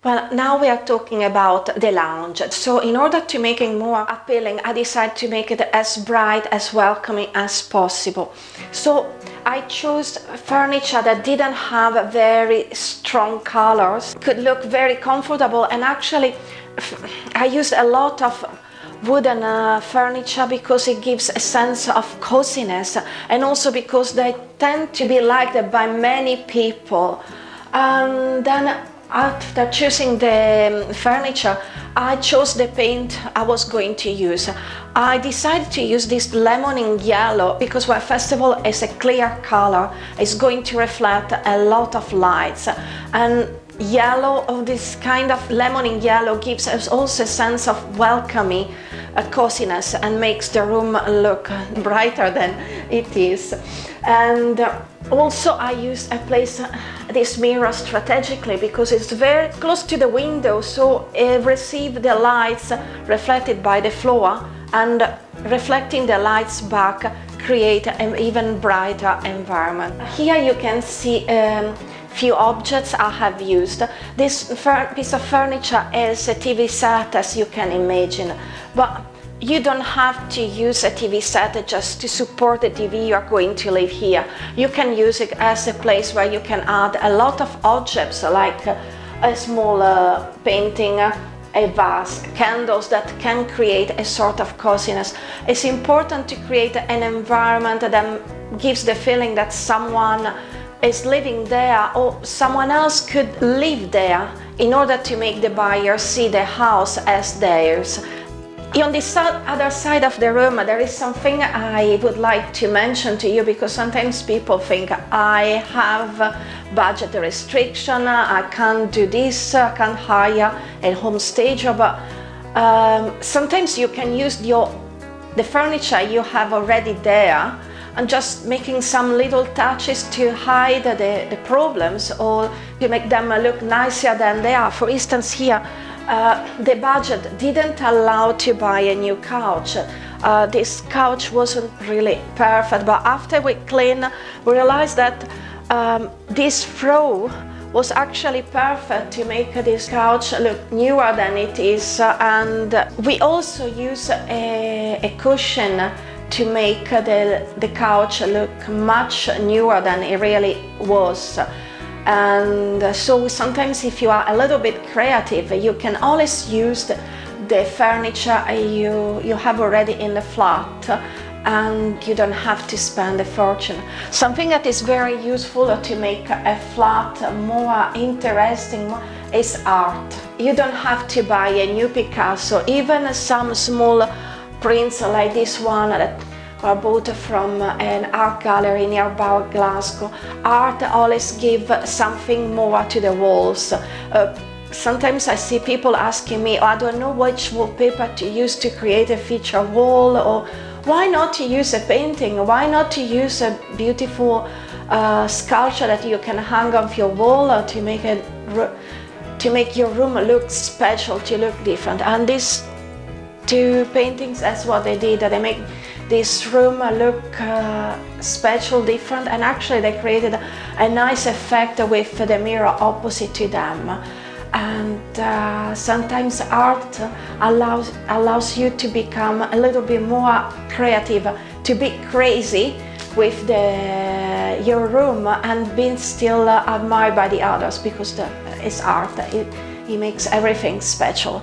Well, now we are talking about the lounge. So in order to make it more appealing, I decided to make it as bright, as welcoming as possible. So I chose furniture that didn't have very strong colors, could look very comfortable, and actually I used a lot of wooden furniture because it gives a sense of coziness, and also because they tend to be liked by many people. And then after choosing the furniture, I chose the paint I was going to use. I decided to use this lemoning yellow because, well, first of all, it's a clear color. It's going to reflect a lot of lights, and yellow, of this kind of lemoning yellow, gives us also a sense of welcoming, coziness, and makes the room look brighter than it is. And also I placed this mirror strategically because it's very close to the window, so it receives the lights reflected by the floor, and reflecting the lights back create an even brighter environment. Here you can see few objects I have used. This piece of furniture is a TV set, as you can imagine, but you don't have to use a TV set just to support the TV you are going to leave here. You can use it as a place where you can add a lot of objects, like a small painting, a vase, candles that can create a sort of coziness. It's important to create an environment that gives the feeling that someone is living there, or someone else could live there, in order to make the buyer see the house as theirs. On the other side of the room, there is something I would like to mention to you, because sometimes people think I have budget restriction, I can't do this, I can't hire a home stager, but sometimes you can use the furniture you have already there, and just making some little touches to hide the problems, or to make them look nicer than they are. For instance, here, the budget didn't allow to buy a new couch. This couch wasn't really perfect, but after we cleaned, we realized that this throw was actually perfect to make this couch look newer than it is. And we also use a cushion to make the couch look much newer than it really was. And so sometimes, if you are a little bit creative, you can always use the furniture you have already in the flat, and you don't have to spend a fortune. Something that is very useful to make a flat more interesting is art. You don't have to buy a new Picasso. Even some small prints like this one that were bought from an art gallery nearby Glasgow. Art always gives something more to the walls. Sometimes I see people asking me, I don't know which wallpaper to use to create a feature wall, or why not to use a painting, why not to use a beautiful sculpture that you can hang on your wall, or to make your room look special, to look different. And these two paintings, that's what they did. They make this room look special, different, and actually they created a nice effect with the mirror opposite to them. And sometimes art allows you to become a little bit more creative, to be crazy with your room, and being still admired by the others, because it's art. It makes everything special.